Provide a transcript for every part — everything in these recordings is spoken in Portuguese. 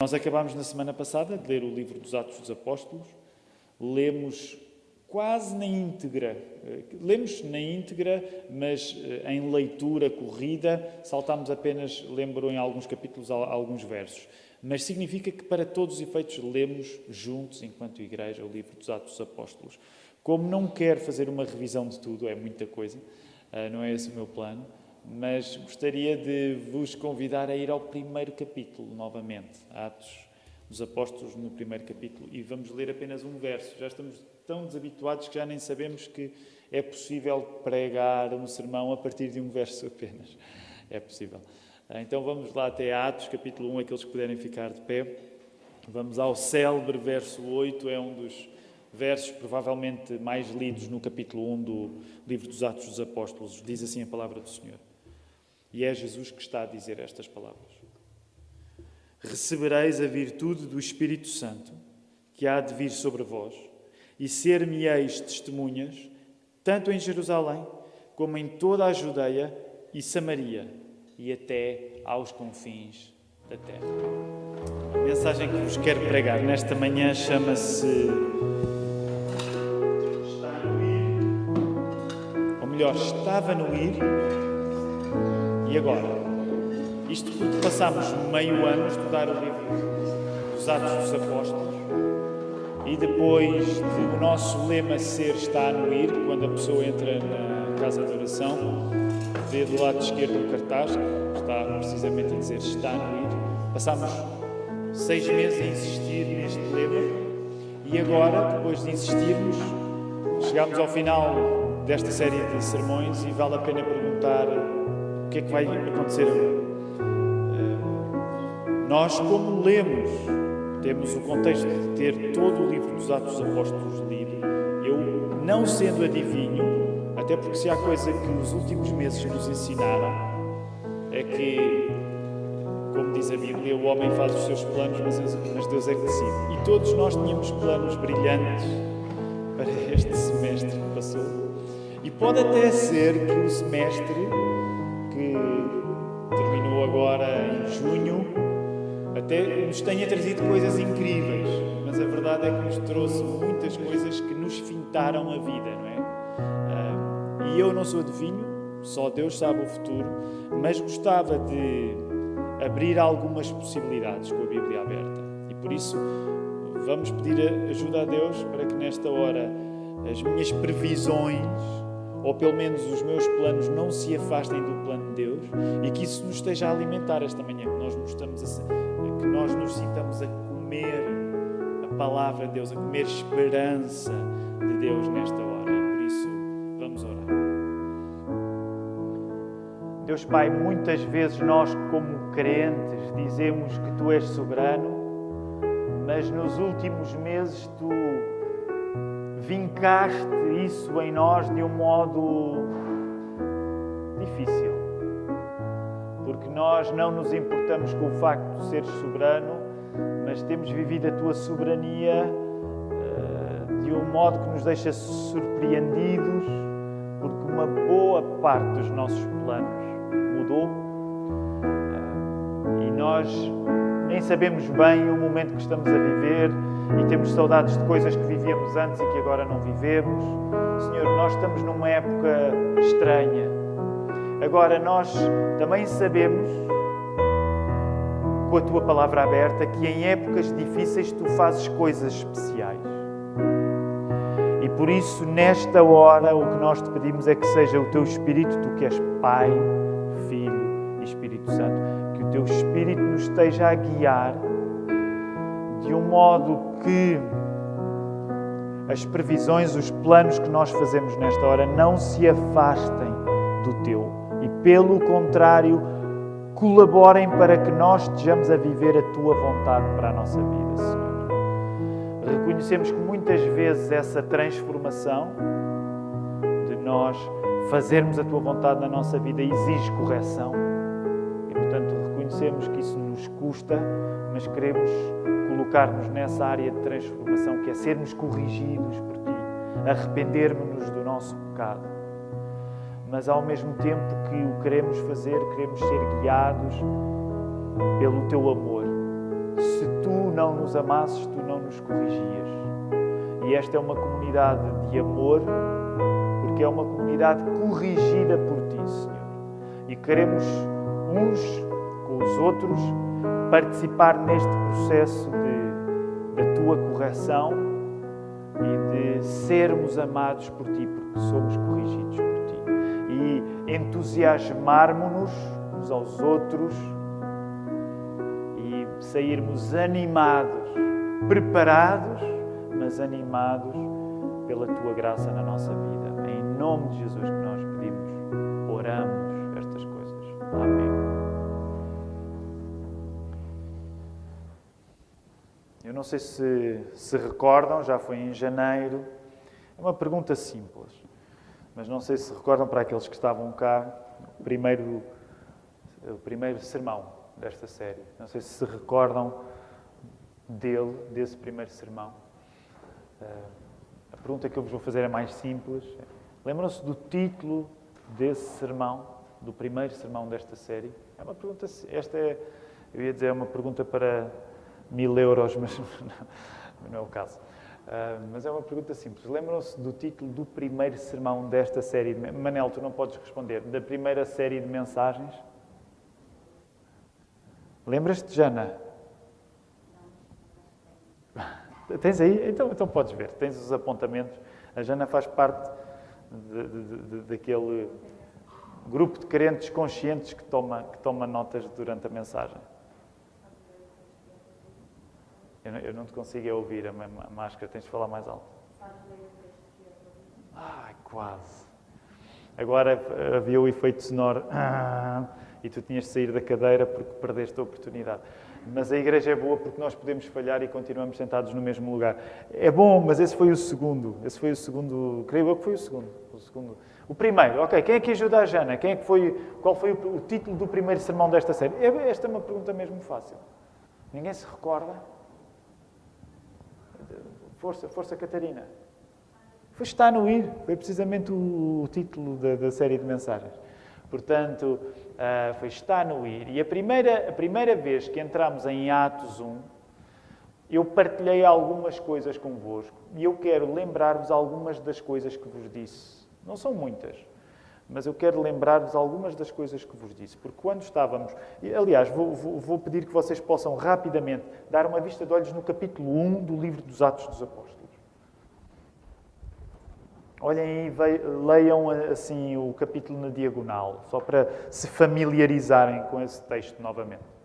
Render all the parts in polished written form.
Nós acabámos na semana passada de ler o livro dos Atos dos Apóstolos, lemos quase na íntegra, mas em leitura corrida, saltámos apenas, lembro em alguns capítulos, alguns versos. Mas significa que para todos os efeitos lemos juntos, enquanto igreja, o livro dos Atos dos Apóstolos. Como não quero fazer uma revisão de tudo, é muita coisa, não é esse o meu plano, mas gostaria de vos convidar a ir ao primeiro capítulo, novamente, Atos dos Apóstolos, no primeiro capítulo, e vamos ler apenas um verso. Já estamos tão desabituados que já nem sabemos que é possível pregar um sermão a partir de um verso apenas. É possível. Então vamos lá até Atos, capítulo 1, aqueles que puderem ficar de pé. Vamos ao célebre verso 8, é um dos versos provavelmente mais lidos no capítulo 1 do livro dos Atos dos Apóstolos. Diz assim a palavra do Senhor. E é Jesus que está a dizer estas palavras. Recebereis a virtude do Espírito Santo, que há de vir sobre vós, e ser-me-eis testemunhas, tanto em Jerusalém, como em toda a Judeia e Samaria, e até aos confins da terra. A mensagem que vos quero pregar nesta manhã chama-se Está no ir, ou melhor, estava no ir, e agora? Isto porque passámos meio ano a estudar o livro dos Atos dos Apóstolos e depois de o nosso lema ser está no ir, quando a pessoa entra na casa de oração, vê do lado esquerdo o cartaz, está precisamente a dizer está no ir. Passámos 6 meses a insistir neste lema e agora, depois de insistirmos, chegámos ao final desta série de sermões e vale a pena perguntar o que é que vai acontecer agora. Nós, como lemos, temos o contexto de ter todo o livro dos Atos dos Apóstolos lido. Eu, não sendo adivinho, até porque se há coisa que os últimos meses nos ensinaram, é que, como diz a Bíblia, o homem faz os seus planos, mas Deus é que decide. E todos nós tínhamos planos brilhantes para este semestre que passou. E pode até ser que o semestre que terminou agora em junho até nos tenha trazido coisas incríveis, mas a verdade é que nos trouxe muitas coisas que nos fintaram a vida, não é? E eu não sou adivinho, só Deus sabe o futuro, mas gostava de abrir algumas possibilidades com a Bíblia aberta. E por isso vamos pedir ajuda a Deus para que nesta hora as minhas previsões, ou pelo menos os meus planos, não se afastem do plano de Deus e que isso nos esteja a alimentar esta manhã, que nós nos sintamos a comer a palavra de Deus, a comer esperança de Deus nesta hora. E por isso, vamos orar. Deus Pai, muitas vezes nós, como crentes, dizemos que Tu és soberano, mas nos últimos meses Tu vincaste isso em nós de um modo difícil. Porque nós não nos importamos com o facto de seres soberano, mas temos vivido a Tua soberania de um modo que nos deixa surpreendidos, porque uma boa parte dos nossos planos mudou e nós nem sabemos bem o momento que estamos a viver e temos saudades de coisas que vivíamos antes e que agora não vivemos. Senhor, nós estamos numa época estranha. Agora, nós também sabemos, com a Tua palavra aberta, que em épocas difíceis Tu fazes coisas especiais. E por isso, nesta hora, o que nós Te pedimos é que seja o Teu Espírito, Tu que és Pai, Filho e Espírito Santo, que o Teu Espírito nos esteja a guiar de um modo que as previsões, os planos que nós fazemos nesta hora não se afastem do Teu. E, pelo contrário, colaborem para que nós estejamos a viver a Tua vontade para a nossa vida, Senhor. Reconhecemos que muitas vezes essa transformação de nós fazermos a Tua vontade na nossa vida exige correção. E, portanto, reconhecemos que isso nos custa, mas queremos colocar-nos nessa área de transformação, que é sermos corrigidos por Ti, arrependermos-nos do nosso pecado. Mas ao mesmo tempo que o queremos fazer, queremos ser guiados pelo Teu amor. Se tu não nos amasses, tu não nos corrigias. E esta é uma comunidade de amor, porque é uma comunidade corrigida por ti, Senhor. E queremos uns com os outros participar neste processo da tua correção e de sermos amados por ti, porque somos corrigidos por ti. E entusiasmarmos-nos uns aos outros e sairmos animados, preparados, mas animados pela tua graça na nossa vida. É em nome de Jesus que nós pedimos, oramos estas coisas. Amém. Eu não sei se recordam, já foi em janeiro. É uma pergunta simples, mas não sei se recordam, para aqueles que estavam cá, o primeiro sermão desta série. Não sei se recordam desse primeiro sermão. A pergunta que eu vos vou fazer é mais simples. Lembram-se do título desse sermão, do primeiro sermão desta série? É uma pergunta, eu ia dizer, é uma pergunta para 1000 euros, mas não é o caso. Mas é uma pergunta simples. Lembram-se do título do primeiro sermão desta série? Manel, tu não podes responder. Da primeira série de mensagens? Lembras-te, Jana? Tens aí? Então podes ver. Tens os apontamentos. A Jana faz parte daquele grupo de crentes conscientes que toma notas durante a mensagem. Eu não te consigo ouvir a máscara. Tens de falar mais alto. Ai, quase. Agora havia o efeito sonoro. E tu tinhas de sair da cadeira porque perdeste a oportunidade. Mas a igreja é boa porque nós podemos falhar e continuamos sentados no mesmo lugar. É bom, mas esse foi o segundo. Creio eu que foi o segundo. O primeiro, ok. Quem é que ajuda a Jana? Qual foi o título do primeiro sermão desta série? Esta é uma pergunta mesmo fácil. Ninguém se recorda? Força, Catarina. Foi Está no Ir. Foi precisamente o título da série de mensagens. Portanto, foi Está no Ir. E a primeira vez que entramos em Atos 1, eu partilhei algumas coisas convosco. E eu quero lembrar-vos algumas das coisas que vos disse. Não são muitas, mas eu quero lembrar-vos algumas das coisas que vos disse. Porque quando estávamos... Aliás, vou pedir que vocês possam rapidamente dar uma vista de olhos no capítulo 1 do livro dos Atos dos Apóstolos. Olhem aí, leiam assim o capítulo na diagonal, só para se familiarizarem com esse texto novamente.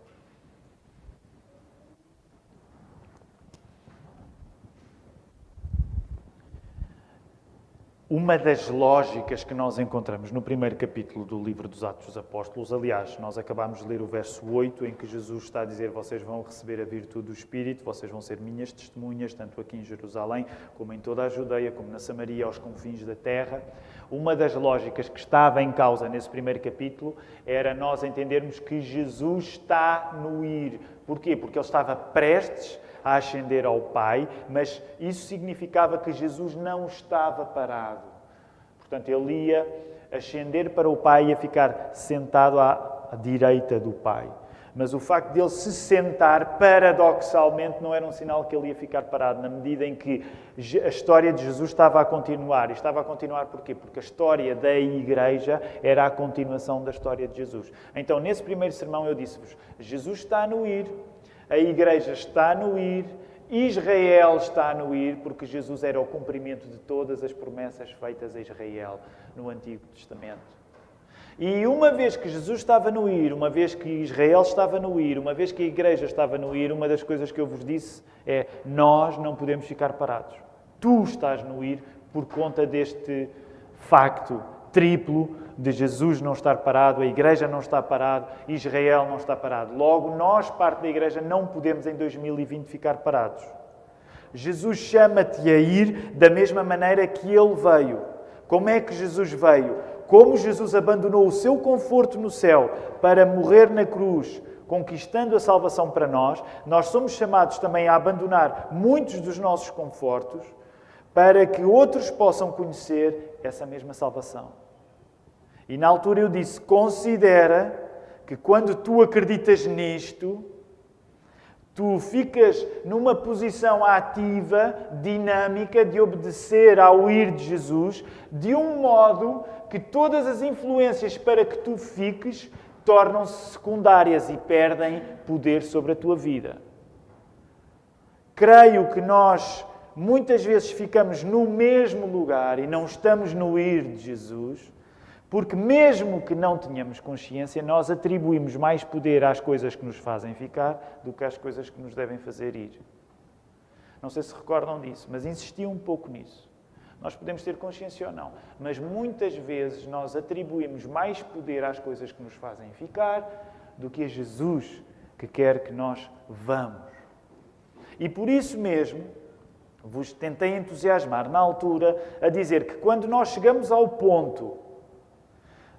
Uma das lógicas que nós encontramos no primeiro capítulo do livro dos Atos dos Apóstolos, aliás, nós acabámos de ler o verso 8, em que Jesus está a dizer: vocês vão receber a virtude do Espírito, vocês vão ser minhas testemunhas, tanto aqui em Jerusalém, como em toda a Judeia, como na Samaria, aos confins da terra. Uma das lógicas que estava em causa nesse primeiro capítulo era nós entendermos que Jesus está no ir. Porquê? Porque ele estava prestes a ascender ao Pai, mas isso significava que Jesus não estava parado. Portanto, ele ia ascender para o Pai e ia ficar sentado à direita do Pai. Mas o facto de ele se sentar, paradoxalmente, não era um sinal que ele ia ficar parado, na medida em que a história de Jesus estava a continuar. E estava a continuar porquê? Porque a história da Igreja era a continuação da história de Jesus. Então, nesse primeiro sermão eu disse-vos, Jesus está no ir, a Igreja está no ir, Israel está no ir, porque Jesus era o cumprimento de todas as promessas feitas a Israel no Antigo Testamento. E uma vez que Jesus estava no ir, uma vez que Israel estava no ir, uma vez que a Igreja estava no ir, uma das coisas que eu vos disse é: nós não podemos ficar parados. Tu estás no ir por conta deste facto triplo de Jesus não estar parado, a Igreja não está parada, Israel não está parado. Logo, nós, parte da Igreja, não podemos em 2020 ficar parados. Jesus chama-te a ir da mesma maneira que Ele veio. Como é que Jesus veio? Como Jesus abandonou o seu conforto no céu para morrer na cruz, conquistando a salvação para nós, nós somos chamados também a abandonar muitos dos nossos confortos para que outros possam conhecer essa mesma salvação. E na altura eu disse, considera que quando tu acreditas nisto, Tu ficas numa posição ativa, dinâmica, de obedecer ao ir de Jesus, de um modo que todas as influências para que tu fiques tornam-se secundárias e perdem poder sobre a tua vida. Creio que nós muitas vezes ficamos no mesmo lugar e não estamos no ir de Jesus, porque mesmo que não tenhamos consciência, nós atribuímos mais poder às coisas que nos fazem ficar do que às coisas que nos devem fazer ir. Não sei se recordam disso, mas insisti um pouco nisso. Nós podemos ter consciência ou não, mas muitas vezes nós atribuímos mais poder às coisas que nos fazem ficar do que a Jesus que quer que nós vamos. E por isso mesmo, vos tentei entusiasmar na altura a dizer que quando nós chegamos ao ponto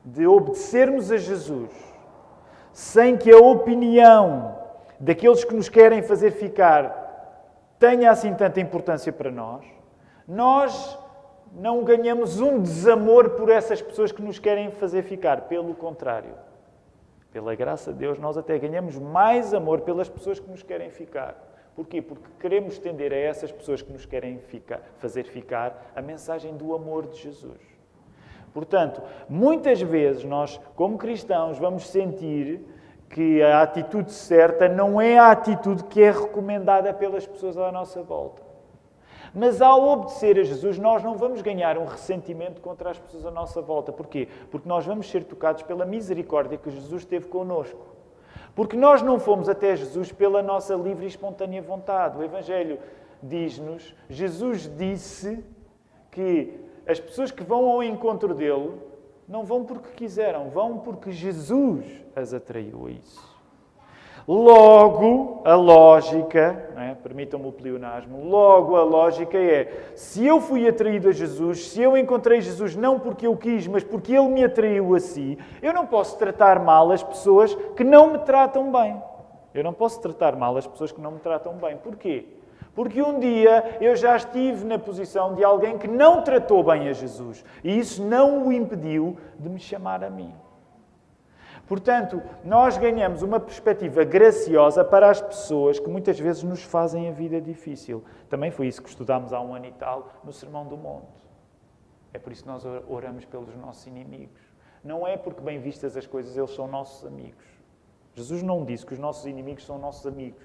de obedecermos a Jesus, sem que a opinião daqueles que nos querem fazer ficar tenha assim tanta importância para nós, nós não ganhamos um desamor por essas pessoas que nos querem fazer ficar. Pelo contrário, pela graça de Deus, nós até ganhamos mais amor pelas pessoas que nos querem ficar. Porquê? Porque queremos estender a essas pessoas que nos querem fazer ficar a mensagem do amor de Jesus. Portanto, muitas vezes nós, como cristãos, vamos sentir que a atitude certa não é a atitude que é recomendada pelas pessoas à nossa volta. Mas ao obedecer a Jesus, nós não vamos ganhar um ressentimento contra as pessoas à nossa volta. Porquê? Porque nós vamos ser tocados pela misericórdia que Jesus teve connosco. Porque nós não fomos até Jesus pela nossa livre e espontânea vontade. O Evangelho diz-nos, Jesus disse que as pessoas que vão ao encontro dele não vão porque quiseram, vão porque Jesus as atraiu a isso. Logo, a lógica, não é? Permitam-me o pleonasmo, logo a lógica é, se eu fui atraído a Jesus, se eu encontrei Jesus não porque eu quis, mas porque Ele me atraiu a si, eu não posso tratar mal as pessoas que não me tratam bem. Eu não posso tratar mal as pessoas que não me tratam bem. Porquê? Porque um dia eu já estive na posição de alguém que não tratou bem a Jesus. E isso não o impediu de me chamar a mim. Portanto, nós ganhamos uma perspectiva graciosa para as pessoas que muitas vezes nos fazem a vida difícil. Também foi isso que estudámos há um ano e tal no Sermão do Monte. É por isso que nós oramos pelos nossos inimigos. Não é porque bem vistas as coisas, eles são nossos amigos. Jesus não disse que os nossos inimigos são nossos amigos.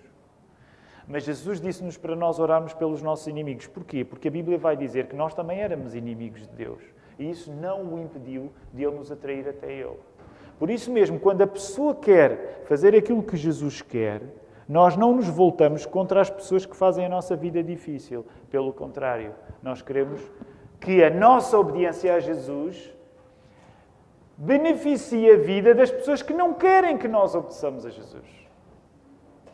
Mas Jesus disse-nos para nós orarmos pelos nossos inimigos. Porquê? Porque a Bíblia vai dizer que nós também éramos inimigos de Deus. E isso não o impediu de Ele nos atrair até Ele. Por isso mesmo, quando a pessoa quer fazer aquilo que Jesus quer, nós não nos voltamos contra as pessoas que fazem a nossa vida difícil. Pelo contrário, nós queremos que a nossa obediência a Jesus beneficie a vida das pessoas que não querem que nós obedeçamos a Jesus.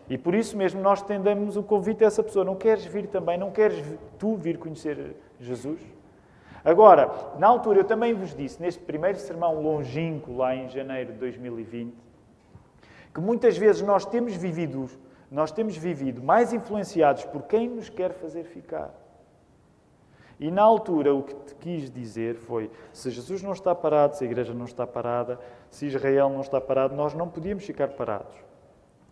E por isso mesmo nós estendemos o convite a essa pessoa. Não queres vir também? Não queres tu vir conhecer Jesus? Agora, na altura eu também vos disse, neste primeiro sermão longínquo, lá em janeiro de 2020, que muitas vezes nós temos vivido mais influenciados por quem nos quer fazer ficar. E na altura o que te quis dizer foi, se Jesus não está parado, se a Igreja não está parada, se Israel não está parado, nós não podíamos ficar parados.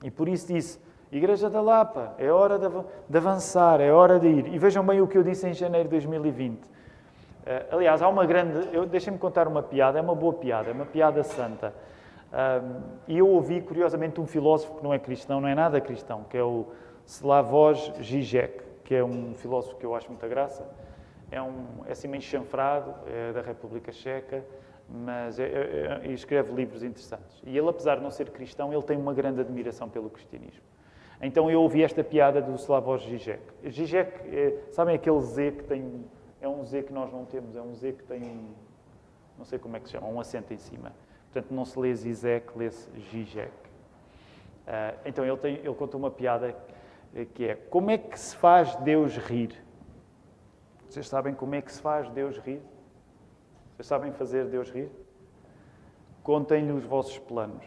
E por isso disse, Igreja da Lapa, é hora de avançar, é hora de ir. E vejam bem o que eu disse em janeiro de 2020. Aliás, há uma grande... Deixem-me contar uma piada, é uma boa piada, é uma piada santa. E eu ouvi, curiosamente, um filósofo que não é cristão, não é nada cristão, que é o Slavoj Žižek, que é um filósofo que eu acho muita graça. É assim meio chanfrado, é da República Checa, mas escreve livros interessantes. E ele, apesar de não ser cristão, ele tem uma grande admiração pelo cristianismo. Então eu ouvi esta piada do Slavoj Žižek. Žižek, sabem aquele Z que tem... É um Z que nós não temos, é um Z que tem não sei como é que se chama, um acento em cima. Portanto, não se lê Zizek, lê-se Žižek. Então ele conta uma piada que é, como é que se faz Deus rir? Vocês sabem como é que se faz Deus rir? Vocês sabem fazer Deus rir? Contem-lhe os vossos planos.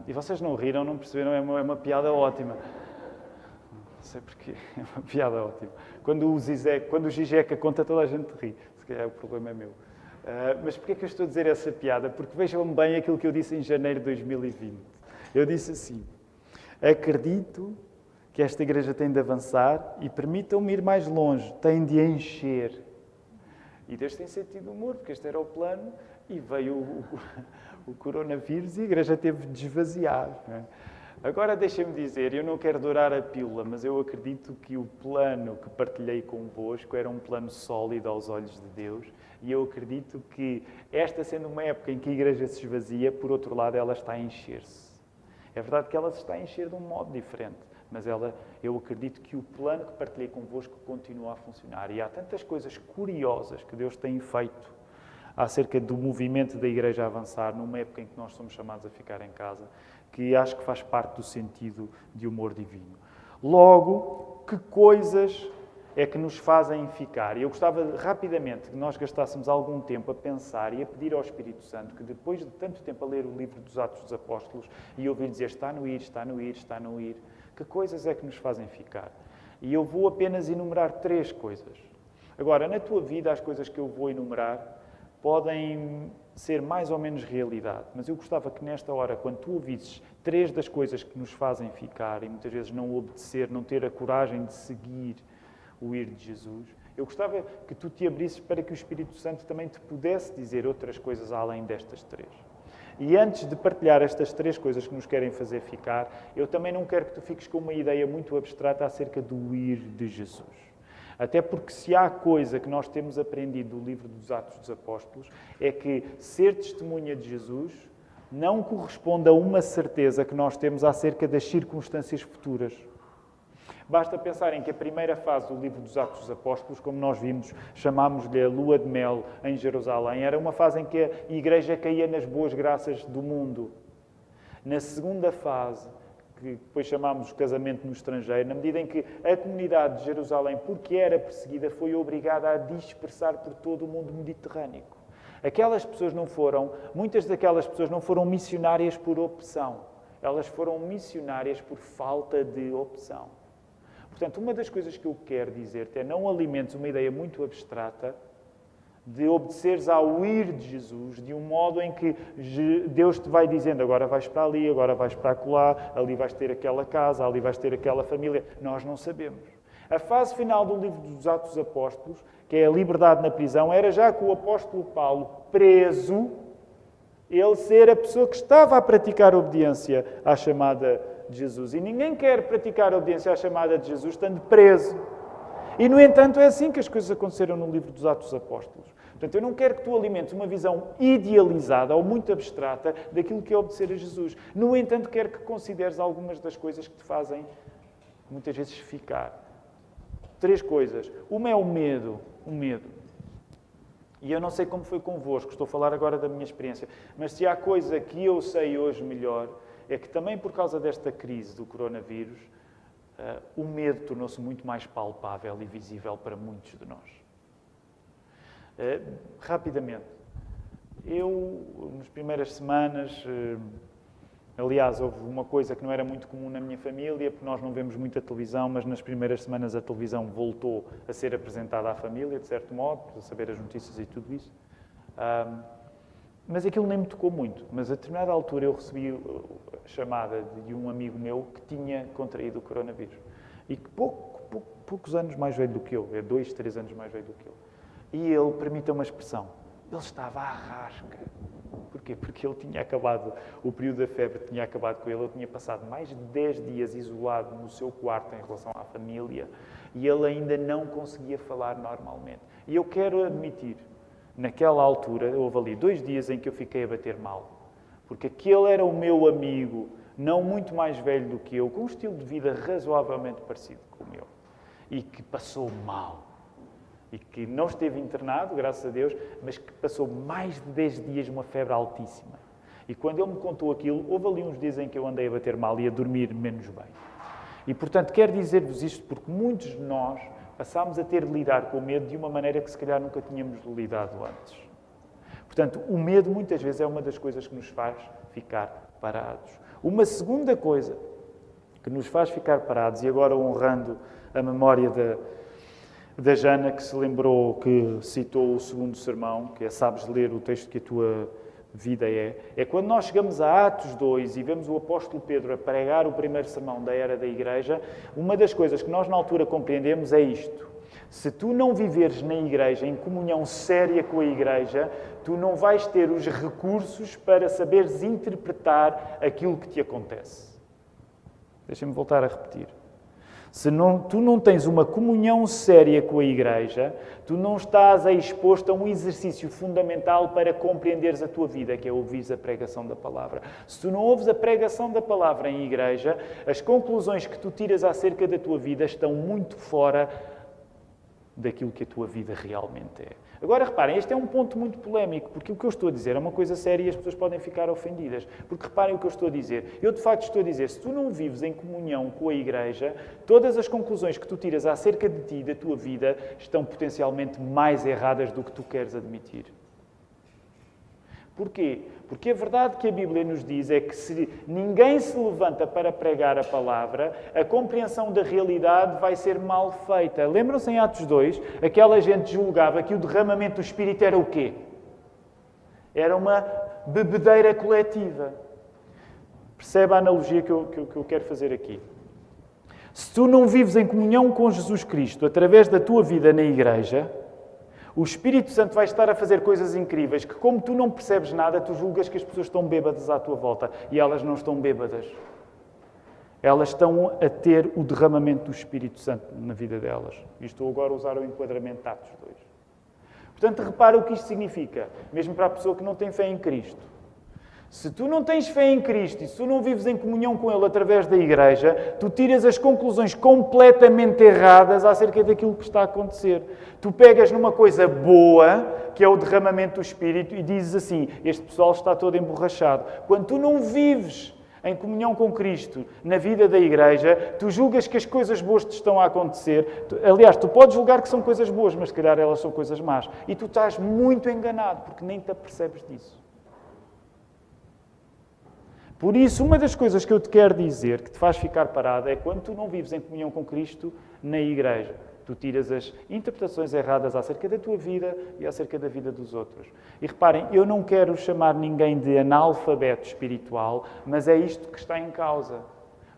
E vocês não riram, não perceberam, é uma piada ótima. Não sei porquê, é uma piada ótima. Quando o Žižek conta, toda a gente ri. Se calhar o problema é meu. Mas porquê é que eu estou a dizer essa piada? Porque vejam bem aquilo que eu disse em janeiro de 2020. Eu disse assim, Acredito que esta igreja tem de avançar e permitam-me ir mais longe, tem de encher. E Deus tem sentido humor, porque este era o plano e veio o coronavírus e a igreja teve de esvaziar. Não é? Agora deixem-me dizer, eu não quero dourar a pílula, mas eu acredito que o plano que partilhei convosco era um plano sólido aos olhos de Deus e eu acredito que esta sendo uma época em que a igreja se esvazia, por outro lado ela está a encher-se. É verdade que ela se está a encher de um modo diferente, mas eu acredito que o plano que partilhei convosco continua a funcionar. E há tantas coisas curiosas que Deus tem feito acerca do movimento da igreja a avançar numa época em que nós somos chamados a ficar em casa, que acho que faz parte do sentido de humor divino. Logo, que coisas é que nos fazem ficar? E eu gostava rapidamente que nós gastássemos algum tempo a pensar e a pedir ao Espírito Santo que depois de tanto tempo a ler o livro dos Atos dos Apóstolos e ouvir dizer está no ir, está no ir, está no ir, que coisas é que nos fazem ficar? E eu vou apenas enumerar 3 coisas. Agora, na tua vida, as coisas que eu vou enumerar podem ser mais ou menos realidade, mas eu gostava que nesta hora, quando tu ouvisses 3 das coisas que nos fazem ficar e muitas vezes não obedecer, não ter a coragem de seguir o ir de Jesus, eu gostava que tu te abrisses para que o Espírito Santo também te pudesse dizer outras coisas além destas 3. E antes de partilhar estas 3 coisas que nos querem fazer ficar, eu também não quero que tu fiques com uma ideia muito abstrata acerca do ir de Jesus. Até porque se há coisa que nós temos aprendido do livro dos Atos dos Apóstolos é que ser testemunha de Jesus não corresponde a uma certeza que nós temos acerca das circunstâncias futuras. Basta pensarem que a primeira fase do livro dos Atos dos Apóstolos, como nós vimos, chamámos-lhe a lua de mel em Jerusalém, era uma fase em que a igreja caía nas boas graças do mundo. Na segunda fase, que depois chamámos de casamento no estrangeiro, na medida em que a comunidade de Jerusalém, porque era perseguida, foi obrigada a dispersar por todo o mundo mediterrâneo. Muitas daquelas pessoas não foram missionárias por opção, elas foram missionárias por falta de opção. Portanto, uma das coisas que eu quero dizer-te é não alimentes uma ideia muito abstrata de obedeceres ao ir de Jesus, de um modo em que Deus te vai dizendo agora vais para ali, agora vais para acolá, ali vais ter aquela casa, ali vais ter aquela família. Nós não sabemos. A fase final do livro dos Atos dos Apóstolos, que é a liberdade na prisão, era já com o apóstolo Paulo preso, ele ser a pessoa que estava a praticar obediência à chamada de Jesus. E ninguém quer praticar obediência à chamada de Jesus estando preso. E, no entanto, é assim que as coisas aconteceram no livro dos Atos dos Apóstolos. Portanto, eu não quero que tu alimentes uma visão idealizada ou muito abstrata daquilo que é obedecer a Jesus. No entanto, quero que consideres algumas das coisas que te fazem, muitas vezes, ficar. 3 coisas. Uma é o medo. O medo. E eu não sei como foi convosco, estou a falar agora da minha experiência, mas se há coisa que eu sei hoje melhor, é que também por causa desta crise do coronavírus, o medo tornou-se muito mais palpável e visível para muitos de nós. Rapidamente, eu, nas primeiras semanas, aliás, houve uma coisa que não era muito comum na minha família, porque nós não vemos muita televisão, mas nas primeiras semanas a televisão voltou a ser apresentada à família, de certo modo, para saber as notícias e tudo isso. Mas aquilo nem me tocou muito. Mas a determinada altura eu recebi a chamada de um amigo meu que tinha contraído o coronavírus. E que poucos anos mais velho do que eu, 2, 3 anos mais velho do que eu. E ele, permita uma expressão, ele estava à rasca. Porquê? Porque ele tinha acabado, o período da febre tinha acabado com ele, ele tinha passado mais de 10 dias isolado no seu quarto em relação à família e ele ainda não conseguia falar normalmente. E eu quero admitir, naquela altura, houve ali 2 dias em que eu fiquei a bater mal. Porque aquele era o meu amigo, não muito mais velho do que eu, com um estilo de vida razoavelmente parecido com o meu. E que passou mal. E que não esteve internado, graças a Deus, mas que passou mais de 10 dias numa febre altíssima. E quando ele me contou aquilo, houve ali uns dias em que eu andei a bater mal e a dormir menos bem. E, portanto, quero dizer-vos isto porque muitos de nós passámos a ter de lidar com o medo de uma maneira que se calhar nunca tínhamos lidado antes. Portanto, o medo muitas vezes é uma das coisas que nos faz ficar parados. Uma segunda coisa que nos faz ficar parados, e agora honrando a memória da Jana, que se lembrou, que citou o segundo sermão, que é sabes ler o texto que a tua vida é. É quando nós chegamos a Atos 2 e vemos o apóstolo Pedro a pregar o primeiro sermão da era da igreja, uma das coisas que nós na altura compreendemos é isto. Se tu não viveres na igreja, em comunhão séria com a igreja, tu não vais ter os recursos para saberes interpretar aquilo que te acontece. Deixa-me voltar a repetir. Se tu não tens uma comunhão séria com a igreja, tu não estás exposto a um exercício fundamental para compreenderes a tua vida, que é ouvires a pregação da palavra. Se tu não ouves a pregação da palavra em igreja, as conclusões que tu tiras acerca da tua vida estão muito fora daquilo que a tua vida realmente é. Agora, reparem, este é um ponto muito polémico, porque o que eu estou a dizer é uma coisa séria e as pessoas podem ficar ofendidas. Porque reparem o que eu estou a dizer. Eu, de facto, estou a dizer, se tu não vives em comunhão com a igreja, todas as conclusões que tu tiras acerca de ti e da tua vida estão potencialmente mais erradas do que tu queres admitir. Porquê? Porque a verdade que a Bíblia nos diz é que se ninguém se levanta para pregar a palavra, a compreensão da realidade vai ser mal feita. Lembram-se em Atos 2? Aquela gente julgava que o derramamento do Espírito era o quê? Era uma bebedeira coletiva. Percebe a analogia que eu quero fazer aqui? Se tu não vives em comunhão com Jesus Cristo através da tua vida na igreja, o Espírito Santo vai estar a fazer coisas incríveis que, como tu não percebes nada, tu julgas que as pessoas estão bêbadas à tua volta. E elas não estão bêbadas. Elas estão a ter o derramamento do Espírito Santo na vida delas. E estou agora a usar o enquadramento de Atos 2. Portanto, repara o que isto significa, mesmo para a pessoa que não tem fé em Cristo. Se tu não tens fé em Cristo e se tu não vives em comunhão com Ele através da igreja, tu tiras as conclusões completamente erradas acerca daquilo que está a acontecer. Tu pegas numa coisa boa, que é o derramamento do Espírito, e dizes assim, este pessoal está todo emborrachado. Quando tu não vives em comunhão com Cristo na vida da igreja, tu julgas que as coisas boas te estão a acontecer. Aliás, tu podes julgar que são coisas boas, mas se calhar elas são coisas más. E tu estás muito enganado, porque nem te apercebes disso. Por isso, uma das coisas que eu te quero dizer, que te faz ficar parado, é quando tu não vives em comunhão com Cristo na igreja. Tu tiras as interpretações erradas acerca da tua vida e acerca da vida dos outros. E reparem, eu não quero chamar ninguém de analfabeto espiritual, mas é isto que está em causa.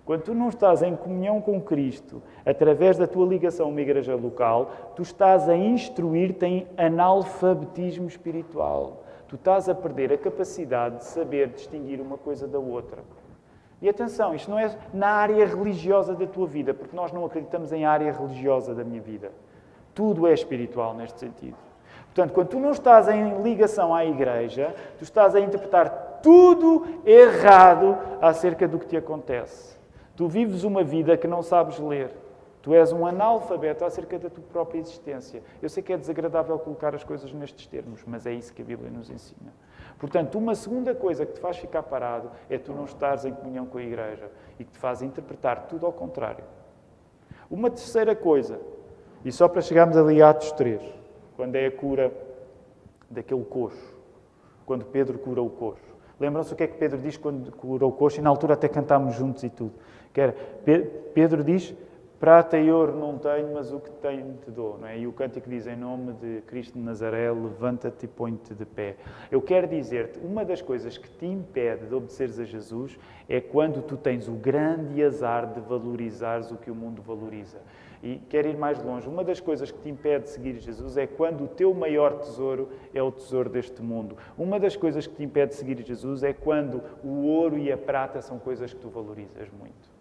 Quando tu não estás em comunhão com Cristo, através da tua ligação a uma igreja local, tu estás a instruir-te em analfabetismo espiritual. Tu estás a perder a capacidade de saber distinguir uma coisa da outra. E atenção, isto não é na área religiosa da tua vida, porque nós não acreditamos em área religiosa da minha vida. Tudo é espiritual neste sentido. Portanto, quando tu não estás em ligação à igreja, tu estás a interpretar tudo errado acerca do que te acontece. Tu vives uma vida que não sabes ler. Tu és um analfabeto acerca da tua própria existência. Eu sei que é desagradável colocar as coisas nestes termos, mas é isso que a Bíblia nos ensina. Portanto, uma segunda coisa que te faz ficar parado é tu não estares em comunhão com a igreja e que te faz interpretar tudo ao contrário. Uma terceira coisa, e só para chegarmos ali a Atos 3, quando é a cura daquele coxo, quando Pedro cura o coxo. Lembram-se o que é que Pedro diz quando cura o coxo? E na altura até cantámos juntos e tudo. Que era, Pedro diz... Prata e ouro não tenho, mas o que tenho te dou. Não é? E o cântico diz, em nome de Cristo de Nazaré, levanta-te e põe-te de pé. Eu quero dizer-te, uma das coisas que te impede de obedeceres a Jesus é quando tu tens o grande azar de valorizares o que o mundo valoriza. E quero ir mais longe. Uma das coisas que te impede de seguir Jesus é quando o teu maior tesouro é o tesouro deste mundo. Uma das coisas que te impede de seguir Jesus é quando o ouro e a prata são coisas que tu valorizas muito.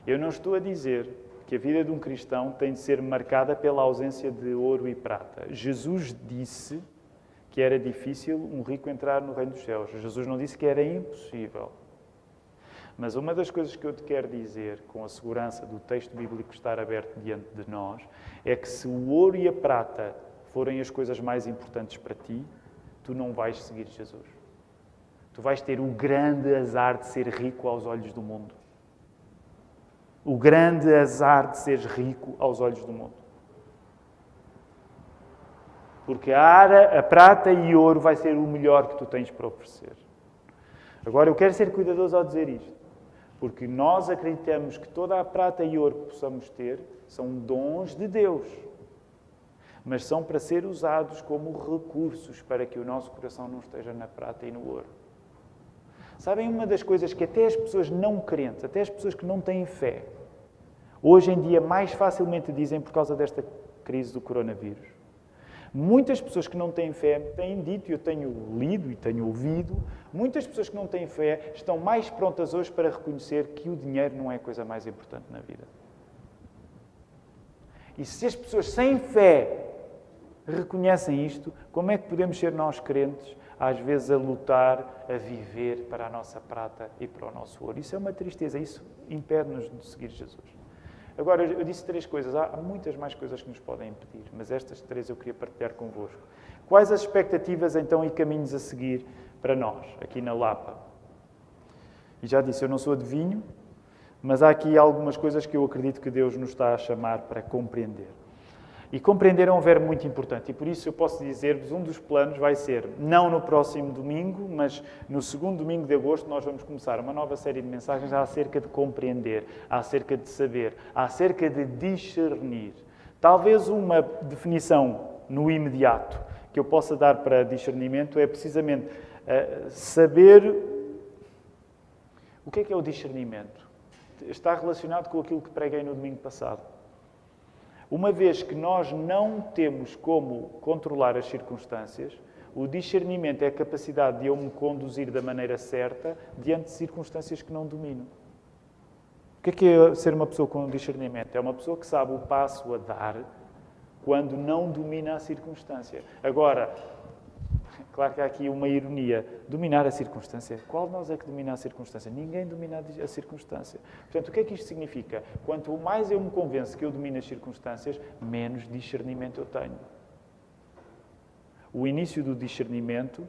Eu não estou a dizer que a vida de um cristão tem de ser marcada pela ausência de ouro e prata. Jesus disse que era difícil um rico entrar no reino dos céus. Jesus não disse que era impossível. Mas uma das coisas que eu te quero dizer, com a segurança do texto bíblico estar aberto diante de nós, é que se o ouro e a prata forem as coisas mais importantes para ti, tu não vais seguir Jesus. Tu vais ter o grande azar de ser rico aos olhos do mundo. O grande azar de seres rico aos olhos do mundo. Porque a prata e ouro vai ser o melhor que tu tens para oferecer. Agora, eu quero ser cuidadoso ao dizer isto. Porque nós acreditamos que toda a prata e ouro que possamos ter são dons de Deus. mas são para ser usados como recursos para que o nosso coração não esteja na prata e no ouro. Sabem, uma das coisas que até as pessoas não crentes, até as pessoas que não têm fé, hoje em dia mais facilmente dizem por causa desta crise do coronavírus. Muitas pessoas que não têm fé têm dito, eu tenho lido e tenho ouvido, muitas pessoas que não têm fé estão mais prontas hoje para reconhecer que o dinheiro não é a coisa mais importante na vida. E se as pessoas sem fé reconhecem isto, como é que podemos ser nós crentes, às vezes a lutar, a viver para a nossa prata e para o nosso ouro? Isso é uma tristeza, isso impede-nos de seguir Jesus. Agora, eu disse 3 coisas, há muitas mais coisas que nos podem impedir, mas estas 3 eu queria partilhar convosco. Quais as expectativas, então, e caminhos a seguir para nós, aqui na Lapa? E já disse, eu não sou adivinho, mas há aqui algumas coisas que eu acredito que Deus nos está a chamar para compreender. E compreender é um verbo muito importante, e por isso eu posso dizer-vos, um dos planos vai ser, não no próximo domingo, mas no segundo domingo de agosto, nós vamos começar uma nova série de mensagens acerca de compreender, acerca de saber, acerca de discernir. Talvez uma definição no imediato que eu possa dar para discernimento é precisamente saber o que é o discernimento. Está relacionado com aquilo que preguei no domingo passado. Uma vez que nós não temos como controlar as circunstâncias, o discernimento é a capacidade de eu me conduzir da maneira certa diante de circunstâncias que não domino. O que é ser uma pessoa com discernimento? É uma pessoa que sabe o passo a dar quando não domina a circunstância. Agora, claro que há aqui uma ironia. Dominar a circunstância. Qual de nós é que domina a circunstância? Ninguém domina a circunstância. Portanto, o que é que isto significa? Quanto mais eu me convenço que eu domino as circunstâncias, menos discernimento eu tenho. O início do discernimento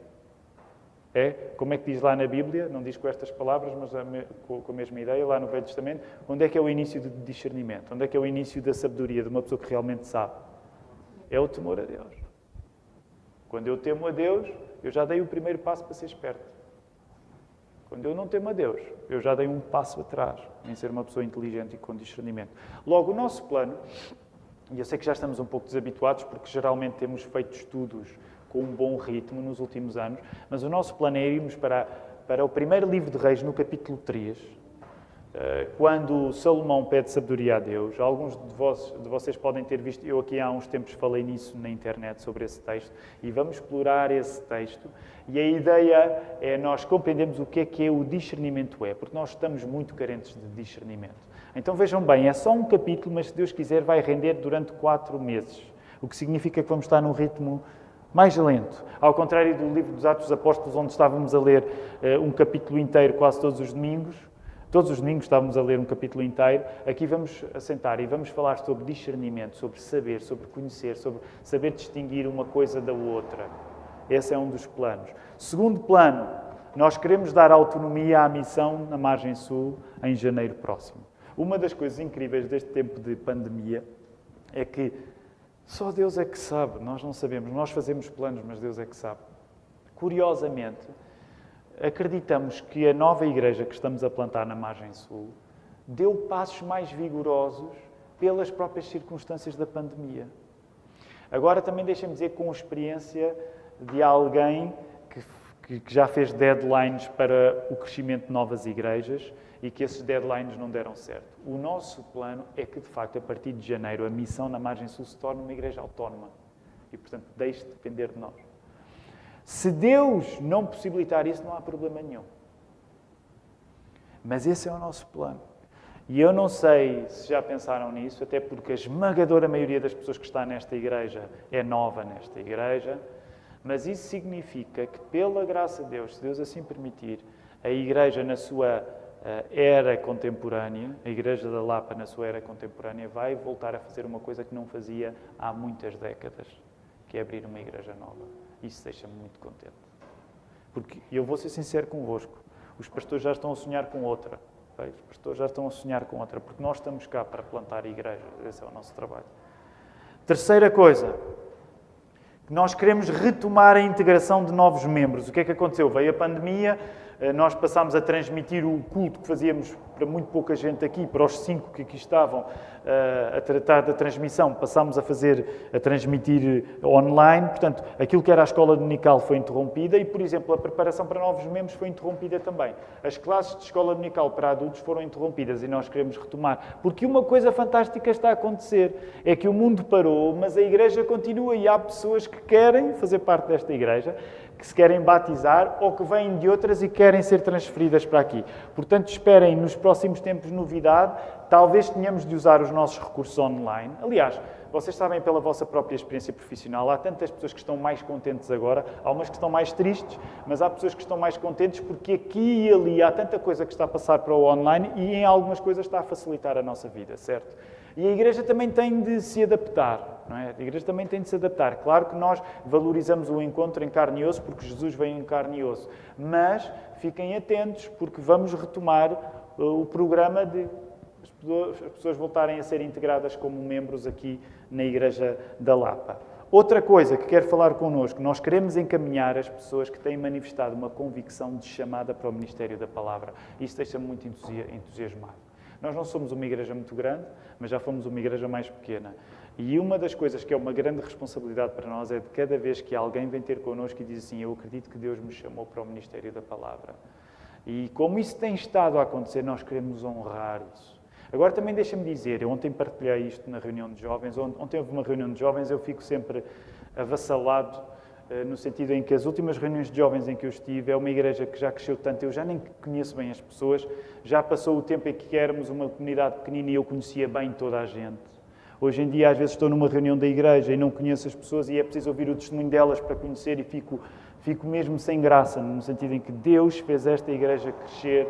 é, como é que diz lá na Bíblia, não diz com estas palavras, mas com a mesma ideia, lá no Velho Testamento, onde é que é o início do discernimento? Onde é que é o início da sabedoria de uma pessoa que realmente sabe? É o temor a Deus. Quando eu temo a Deus, eu já dei o primeiro passo para ser esperto. Quando eu não temo a Deus, eu já dei um passo atrás em ser uma pessoa inteligente e com discernimento. Logo, o nosso plano, e eu sei que já estamos um pouco desabituados, porque geralmente temos feito estudos com um bom ritmo nos últimos anos, mas o nosso plano é irmos para o primeiro livro de Reis, no capítulo 3, quando Salomão pede sabedoria a Deus. Alguns de vocês podem ter visto, eu aqui há uns tempos falei nisso na internet sobre esse texto, e vamos explorar esse texto. E a ideia é nós compreendermos o que é o discernimento porque nós estamos muito carentes de discernimento. Então vejam bem, é só um capítulo, mas se Deus quiser vai render durante 4 meses, o que significa que vamos estar num ritmo mais lento. Ao contrário do livro dos Atos dos Apóstolos, onde estávamos a ler um capítulo inteiro quase todos os domingos. Todos os domingos estávamos a ler um capítulo inteiro. Aqui vamos assentar e vamos falar sobre discernimento, sobre saber, sobre conhecer, sobre saber distinguir uma coisa da outra. Esse é um dos planos. Segundo plano, nós queremos dar autonomia à missão na Margem Sul em janeiro próximo. Uma das coisas incríveis deste tempo de pandemia é que só Deus é que sabe, nós não sabemos. Nós fazemos planos, mas Deus é que sabe. Curiosamente, acreditamos que a nova igreja que estamos a plantar na Margem Sul deu passos mais vigorosos pelas próprias circunstâncias da pandemia. Agora também deixem-me dizer com experiência de alguém que já fez deadlines para o crescimento de novas igrejas e que esses deadlines não deram certo. O nosso plano é que, de facto, a partir de janeiro, a missão na Margem Sul se torne uma igreja autónoma e, portanto, deixe de depender de nós. Se Deus não possibilitar isso, não há problema nenhum. Mas esse é o nosso plano. E eu não sei se já pensaram nisso, até porque a esmagadora maioria das pessoas que está nesta igreja é nova nesta igreja, mas isso significa que, pela graça de Deus, se Deus assim permitir, a igreja na sua era contemporânea, a Igreja da Lapa na sua era contemporânea, vai voltar a fazer uma coisa que não fazia há muitas décadas, que é abrir uma igreja nova. Isso deixa-me muito contente. Porque, eu vou ser sincero convosco, os pastores já estão a sonhar com outra. Os pastores já estão a sonhar com outra, porque nós estamos cá para plantar igrejas. Esse é o nosso trabalho. Terceira coisa, nós queremos retomar a integração de novos membros. O que é que aconteceu? Veio a pandemia, Nós passámos a transmitir o culto que fazíamos para muito pouca gente aqui, para os 5 que aqui estavam a tratar da transmissão, passámos a transmitir online. Portanto, aquilo que era a escola dominical foi interrompida e, por exemplo, a preparação para novos membros foi interrompida também. As classes de escola dominical para adultos foram interrompidas e nós queremos retomar. Porque uma coisa fantástica está a acontecer, é que o mundo parou, mas a igreja continua e há pessoas que querem fazer parte desta igreja, que se querem batizar ou que vêm de outras e querem ser transferidas para aqui. Portanto, esperem nos próximos tempos novidade. Talvez tenhamos de usar os nossos recursos online. Aliás, vocês sabem pela vossa própria experiência profissional, há tantas pessoas que estão mais contentes agora, há umas que estão mais tristes, mas há pessoas que estão mais contentes porque aqui e ali há tanta coisa que está a passar para o online e em algumas coisas está a facilitar a nossa vida, certo? E a Igreja também tem de se adaptar, não é? A Igreja também tem de se adaptar. Claro que nós valorizamos o encontro em carne e osso, porque Jesus veio em carne e osso. Mas fiquem atentos, porque vamos retomar o programa de as pessoas voltarem a ser integradas como membros aqui na Igreja da Lapa. Outra coisa que quero falar connosco, nós queremos encaminhar as pessoas que têm manifestado uma convicção de chamada para o ministério da palavra. Isso deixa-me muito entusiasmado. Nós não somos uma igreja muito grande, mas já fomos uma igreja mais pequena. E uma das coisas que é uma grande responsabilidade para nós é de cada vez que alguém vem ter connosco e diz assim: eu acredito que Deus me chamou para o ministério da palavra. E como isso tem estado a acontecer, nós queremos honrar isso. Agora também deixa-me dizer, eu ontem partilhei isto na reunião de jovens, ontem houve uma reunião de jovens, eu fico sempre avassalado, no sentido em que as últimas reuniões de jovens em que eu estive, é uma igreja que já cresceu tanto, eu já nem conheço bem as pessoas, já passou o tempo em que éramos uma comunidade pequenina e eu conhecia bem toda a gente. Hoje em dia, às vezes, estou numa reunião da igreja e não conheço as pessoas e é preciso ouvir o testemunho delas para conhecer e fico mesmo sem graça, no sentido em que Deus fez esta igreja crescer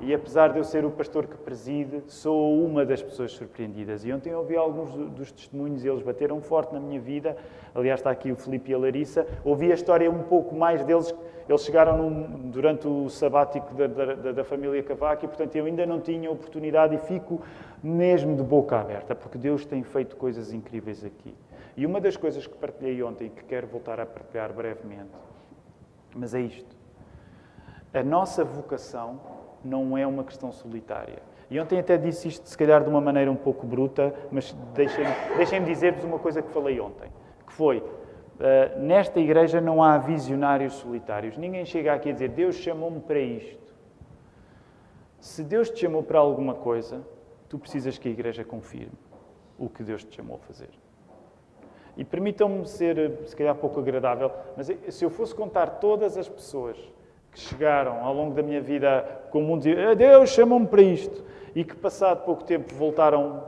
e, apesar de eu ser o pastor que preside, sou uma das pessoas surpreendidas. E ontem ouvi alguns dos testemunhos e eles bateram forte na minha vida. Aliás, está aqui o Filipe e a Larissa. Ouvi a história um pouco mais deles. Eles chegaram durante o sabático da família Cavaco e, portanto, eu ainda não tinha oportunidade e fico mesmo de boca aberta, porque Deus tem feito coisas incríveis aqui. E uma das coisas que partilhei ontem e que quero voltar a partilhar brevemente, mas é isto. A nossa vocação não é uma questão solitária. E ontem até disse isto, se calhar, de uma maneira um pouco bruta, mas deixem-me dizer-vos uma coisa que falei ontem, que foi, nesta igreja não há visionários solitários. Ninguém chega aqui a dizer, Deus chamou-me para isto. Se Deus te chamou para alguma coisa, tu precisas que a igreja confirme o que Deus te chamou a fazer. E permitam-me ser, se calhar, pouco agradável, mas se eu fosse contar todas as pessoas que chegaram ao longo da minha vida com o mundo e diziam, Deus chamou-me para isto, e que passado pouco tempo voltaram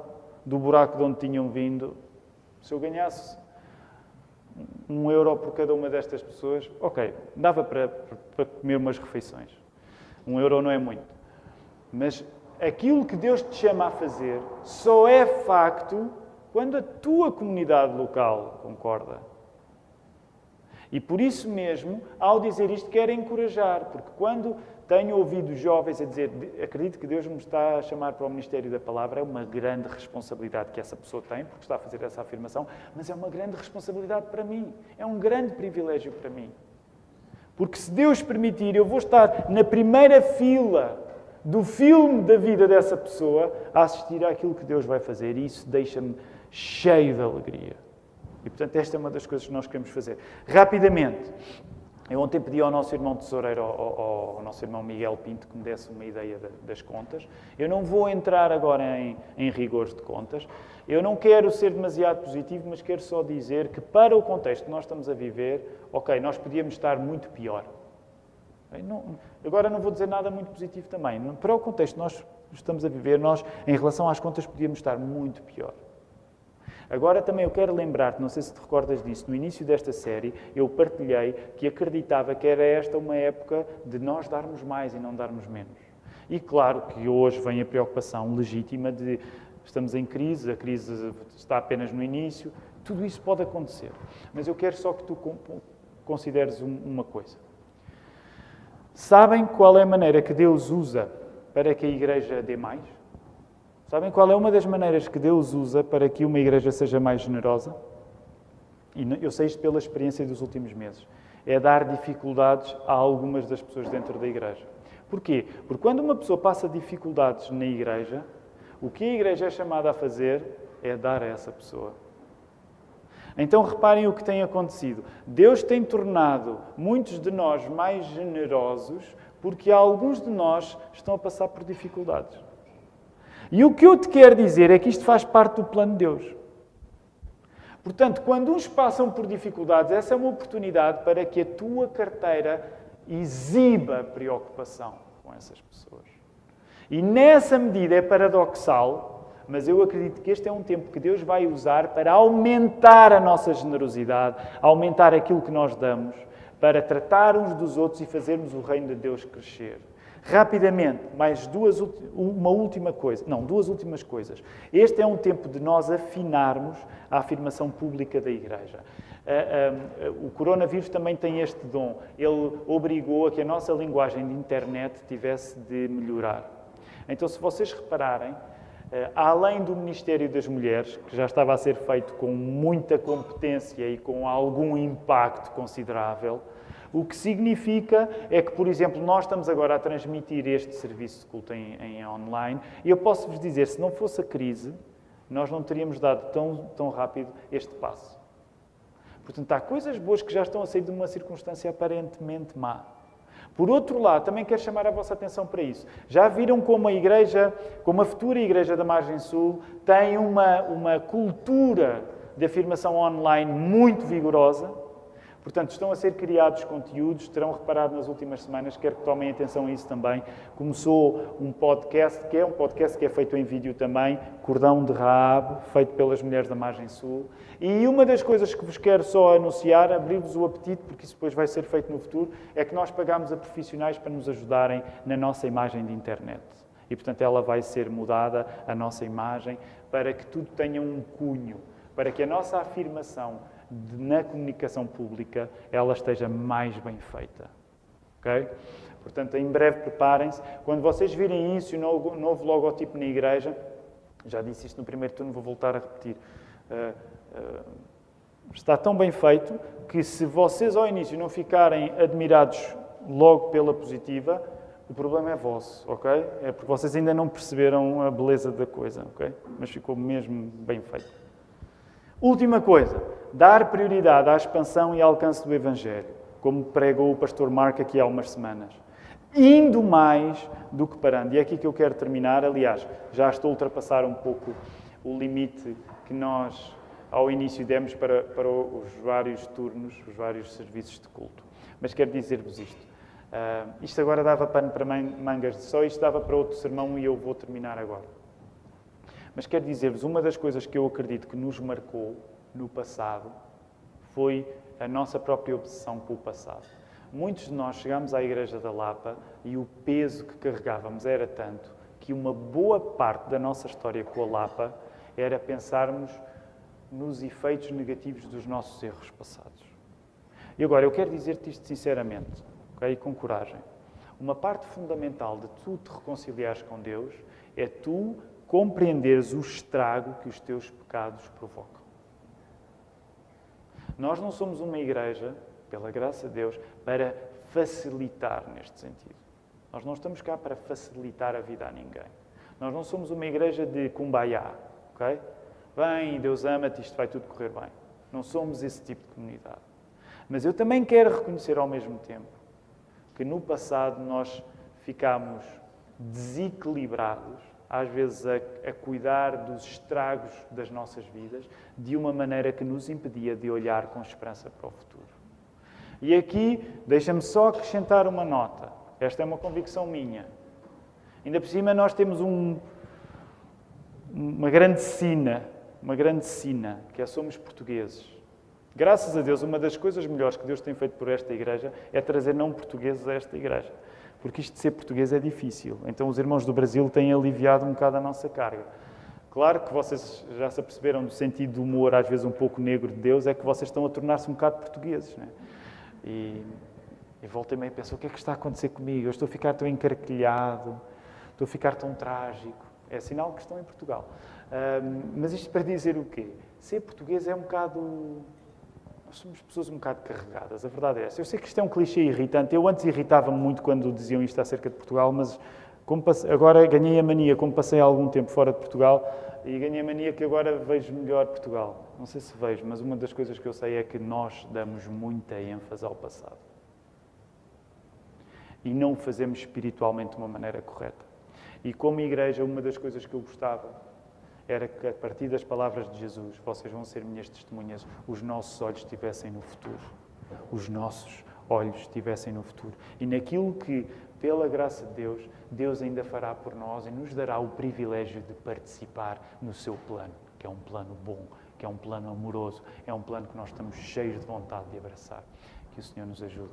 do buraco de onde tinham vindo, se eu ganhasse €1 por cada uma destas pessoas, ok, dava para comer umas refeições. €1 não é muito. Mas aquilo que Deus te chama a fazer só é facto quando a tua comunidade local concorda. E por isso mesmo, ao dizer isto, quero encorajar, porque quando tenho ouvido jovens a dizer, acredito que Deus me está a chamar para o ministério da palavra, é uma grande responsabilidade que essa pessoa tem, porque está a fazer essa afirmação, mas é uma grande responsabilidade para mim, é um grande privilégio para mim. Porque se Deus permitir, eu vou estar na primeira fila do filme da vida dessa pessoa a assistir àquilo que Deus vai fazer, e isso deixa-me cheio de alegria. E, portanto, esta é uma das coisas que nós queremos fazer. Rapidamente, eu ontem pedi ao nosso irmão tesoureiro, ao nosso irmão Miguel Pinto, que me desse uma ideia das contas. Eu não vou entrar agora em rigores de contas. Eu não quero ser demasiado positivo, mas quero só dizer que, para o contexto que nós estamos a viver, ok, nós podíamos estar muito pior. Agora não vou dizer nada muito positivo também. Para o contexto que nós estamos a viver, nós, em relação às contas, podíamos estar muito pior. Agora também eu quero lembrar-te, não sei se te recordas disso, no início desta série eu partilhei que acreditava que era esta uma época de nós darmos mais e não darmos menos. E claro que hoje vem a preocupação legítima de estamos em crise, a crise está apenas no início, tudo isso pode acontecer. Mas eu quero só que tu consideres uma coisa. Sabem qual é a maneira que Deus usa para que a igreja dê mais? Sabem qual é uma das maneiras que Deus usa para que uma igreja seja mais generosa? E eu sei isto pela experiência dos últimos meses. é dar dificuldades a algumas das pessoas dentro da igreja. Porquê? Porque quando uma pessoa passa dificuldades na igreja, o que a igreja é chamada a fazer é dar a essa pessoa. Então reparem o que tem acontecido. Deus tem tornado muitos de nós mais generosos porque alguns de nós estão a passar por dificuldades. E o que eu te quero dizer é que isto faz parte do plano de Deus. Portanto, quando uns passam por dificuldades, essa é uma oportunidade para que a tua carteira exiba preocupação com essas pessoas. E nessa medida é paradoxal, mas eu acredito que este é um tempo que Deus vai usar para aumentar a nossa generosidade, aumentar aquilo que nós damos, para tratar uns dos outros e fazermos o reino de Deus crescer. Rapidamente, duas últimas coisas. Este é um tempo de nós afinarmos a afirmação pública da Igreja. O coronavírus também tem este dom. Ele obrigou a que a nossa linguagem de internet tivesse de melhorar. Então, se vocês repararem, além do Ministério das Mulheres, que já estava a ser feito com muita competência e com algum impacto considerável, o que significa é que, por exemplo, nós estamos agora a transmitir este serviço de culto em online e eu posso-vos dizer, se não fosse a crise, nós não teríamos dado tão rápido este passo. Portanto, há coisas boas que já estão a sair de uma circunstância aparentemente má. Por outro lado, também quero chamar a vossa atenção para isso. Já viram como a futura Igreja da Margem Sul tem uma cultura de afirmação online muito vigorosa? Portanto, estão a ser criados conteúdos, terão reparado nas últimas semanas, quero que tomem atenção a isso também. Começou um podcast que é feito em vídeo também, Cordão de Raab, feito pelas mulheres da Margem Sul. E uma das coisas que vos quero só anunciar, abrir-vos o apetite, porque isso depois vai ser feito no futuro, é que nós pagamos a profissionais para nos ajudarem na nossa imagem de internet. E, portanto, ela vai ser mudada, a nossa imagem, para que tudo tenha um cunho, para que a nossa afirmação na comunicação pública, ela esteja mais bem feita. Ok? Portanto, em breve preparem-se. Quando vocês virem isso, o novo logotipo na igreja, já disse isto no primeiro turno, vou voltar a repetir, está tão bem feito que se vocês ao início não ficarem admirados logo pela positiva, o problema é vosso, ok? É porque vocês ainda não perceberam a beleza da coisa, ok? Mas ficou mesmo bem feito. Última coisa, dar prioridade à expansão e alcance do Evangelho, como pregou o pastor Mark aqui há umas semanas. Indo mais do que parando. E é aqui que eu quero terminar. Aliás, já estou a ultrapassar um pouco o limite que nós, ao início, demos para os vários turnos, os vários serviços de culto. Mas quero dizer-vos isto. Isto agora dava pano para mangas de só, isto dava para outro sermão e eu vou terminar agora. Mas quero dizer-vos, uma das coisas que eu acredito que nos marcou no passado foi a nossa própria obsessão com o passado. Muitos de nós chegámos à Igreja da Lapa e o peso que carregávamos era tanto que uma boa parte da nossa história com a Lapa era pensarmos nos efeitos negativos dos nossos erros passados. E agora, eu quero dizer-te isto sinceramente, okay? Com coragem. Uma parte fundamental de tu te reconciliares com Deus é tu compreenderes o estrago que os teus pecados provocam. Nós não somos uma igreja, pela graça de Deus, para facilitar neste sentido. Nós não estamos cá para facilitar a vida a ninguém. Nós não somos uma igreja de kumbaya, ok? Vem, Deus ama-te, isto vai tudo correr bem. Não somos esse tipo de comunidade. Mas eu também quero reconhecer ao mesmo tempo que no passado nós ficámos desequilibrados, às vezes a cuidar dos estragos das nossas vidas, de uma maneira que nos impedia de olhar com esperança para o futuro. E aqui, deixa-me só acrescentar uma nota. Esta é uma convicção minha. Ainda por cima nós temos uma grande sina, que é somos portugueses. Graças a Deus, uma das coisas melhores que Deus tem feito por esta igreja é trazer não portugueses a esta igreja. Porque isto de ser português é difícil. Então os irmãos do Brasil têm aliviado um bocado a nossa carga. Claro que vocês já se aperceberam do sentido do humor, às vezes um pouco negro de Deus, é que vocês estão a tornar-se um bocado portugueses. Não é? E volta e meia pensam, o que é que está a acontecer comigo? Eu estou a ficar tão encarquilhado, estou a ficar tão trágico. É sinal que estão em Portugal. Mas isto para dizer o quê? Ser português é um bocado Nós somos pessoas um bocado carregadas, a verdade é essa. Eu sei que isto é um clichê irritante. Eu antes irritava-me muito quando diziam isto acerca de Portugal, mas agora ganhei a mania, como passei algum tempo fora de Portugal, e ganhei a mania que agora vejo melhor Portugal. Não sei se vejo, mas uma das coisas que eu sei é que nós damos muita ênfase ao passado. E não o fazemos espiritualmente de uma maneira correta. E como igreja, uma das coisas que eu gostava era que, a partir das palavras de Jesus, vocês vão ser minhas testemunhas, os nossos olhos estivessem no futuro. Os nossos olhos estivessem no futuro. E naquilo que, pela graça de Deus, Deus ainda fará por nós e nos dará o privilégio de participar no seu plano, que é um plano bom, que é um plano amoroso, é um plano que nós estamos cheios de vontade de abraçar. Que o Senhor nos ajude.